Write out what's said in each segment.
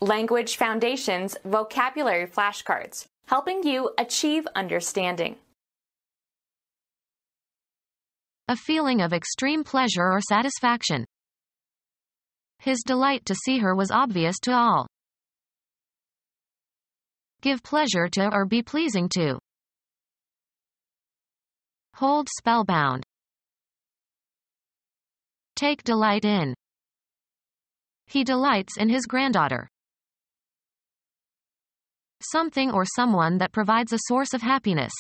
Language Foundations Vocabulary Flashcards, helping you achieve understanding. A feeling of extreme pleasure or satisfaction. His delight to see her was obvious to all. Give pleasure to or be pleasing to. Hold spellbound. Take delight in. He delights in his granddaughter. Something or someone that provides a source of happiness.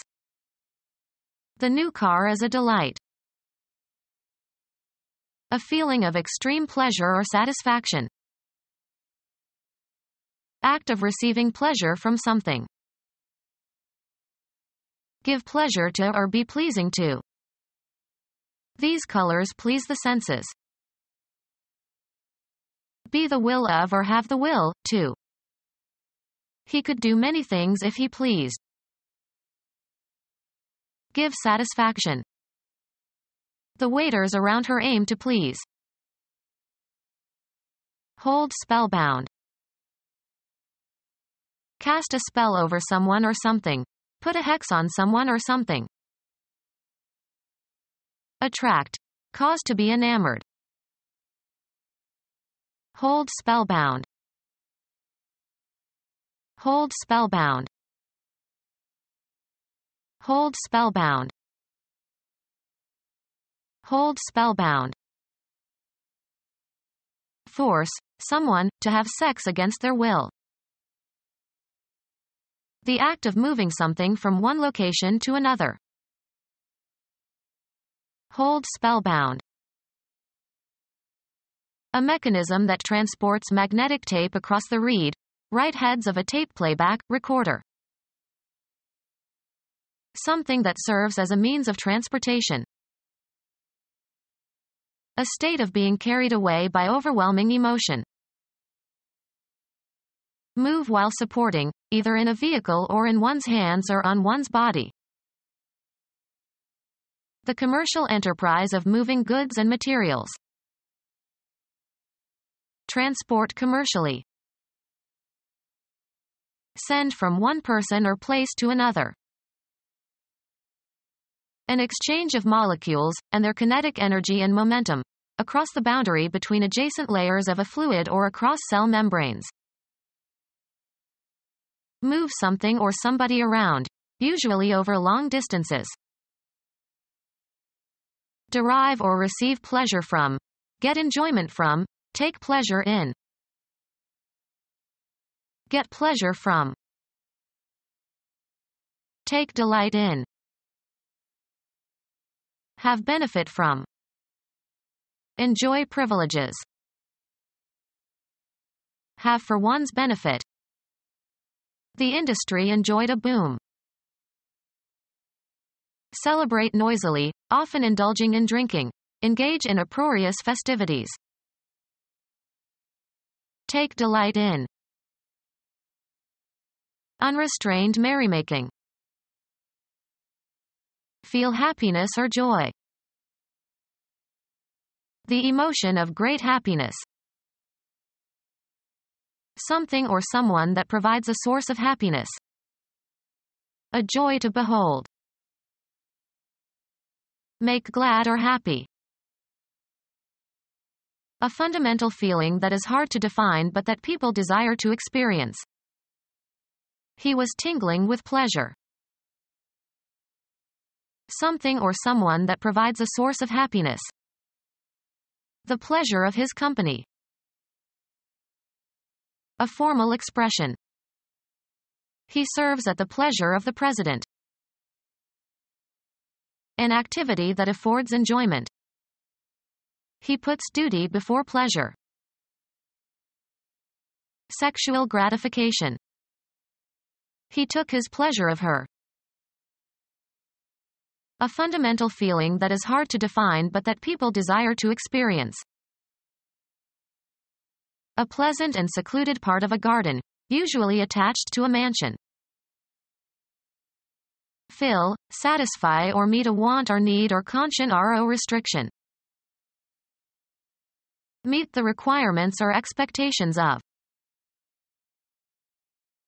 The new car is a delight. A feeling of extreme pleasure or satisfaction. Act of receiving pleasure from something. Give pleasure to or be pleasing to. These colors please the senses. Be the will of or have the will, to. He could do many things if he pleased. Give satisfaction. The waiters around her aim to please. Hold spellbound. Cast a spell over someone or something. Put a hex on someone or something. Attract. Cause to be enamored. Hold spellbound. Hold spellbound. Hold spellbound. Hold spellbound. Force someone to have sex against their will. The act of moving something from one location to another. Hold spellbound. A mechanism that transports magnetic tape across the read/write heads of a tape playback recorder. Something that serves as a means of transportation. A state of being carried away by overwhelming emotion. Move while supporting, either in a vehicle or in one's hands or on one's body. The commercial enterprise of moving goods and materials. Transport commercially. Send from one person or place to another. An exchange of molecules, and their kinetic energy and momentum, across the boundary between adjacent layers of a fluid or across cell membranes. Move something or somebody around, usually over long distances. Derive or receive pleasure from. Get enjoyment from. Take pleasure in. Get pleasure from. Take delight in. Have benefit from. Enjoy privileges. Have for one's benefit. The industry enjoyed a boom. Celebrate noisily, often indulging in drinking. Engage in uproarious festivities. Take delight in. Unrestrained merrymaking. Feel happiness or joy. The emotion of great happiness. Something or someone that provides a source of happiness. A joy to behold. Make glad or happy. A fundamental feeling that is hard to define but that people desire to experience. He was tingling with pleasure. Something or someone that provides a source of happiness. The pleasure of his company. A formal expression. He serves at the pleasure of the president. An activity that affords enjoyment. He puts duty before pleasure. Sexual gratification. He took his pleasure of her. A fundamental feeling that is hard to define but that people desire to experience. A pleasant and secluded part of a garden, usually attached to a mansion. Fill, satisfy or meet a want or need or conscient or restriction. Meet the requirements or expectations of.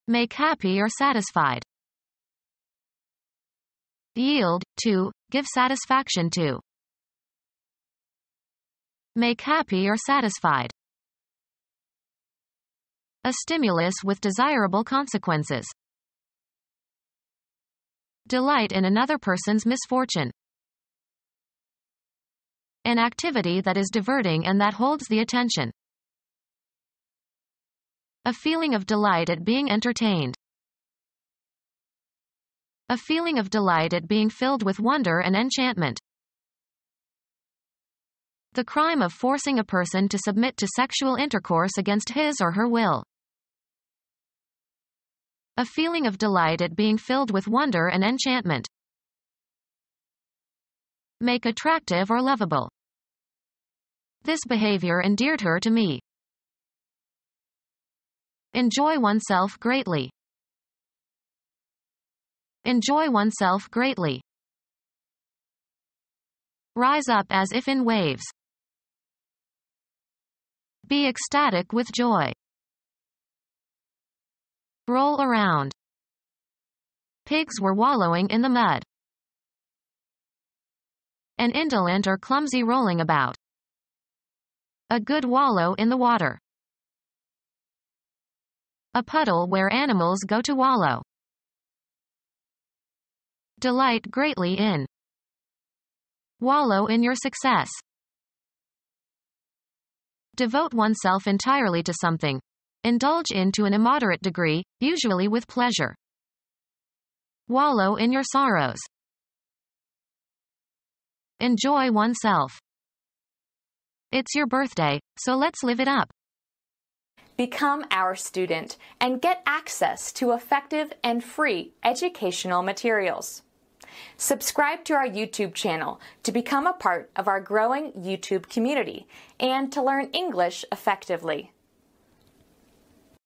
Make happy or satisfied. Yield, to, give satisfaction to. Make happy or satisfied. A stimulus with desirable consequences. Delight in another person's misfortune. An activity that is diverting and that holds the attention. A feeling of delight at being entertained. A feeling of delight at being filled with wonder and enchantment. The crime of forcing a person to submit to sexual intercourse against his or her will. A feeling of delight at being filled with wonder and enchantment. Make attractive or lovable. This behavior endeared her to me. Enjoy oneself greatly. Enjoy oneself greatly. Rise up as if in waves. Be ecstatic with joy. Roll around. Pigs were wallowing in the mud. An indolent or clumsy rolling about. A good wallow in the water. A puddle where animals go to wallow. Delight greatly in. Wallow in your success. Devote oneself entirely to something. Indulge in to an immoderate degree, usually with pleasure. Wallow in your sorrows. Enjoy oneself. It's your birthday, so let's live it up. Become our student and get access to effective and free educational materials. Subscribe to our YouTube channel to become a part of our growing YouTube community and to learn English effectively.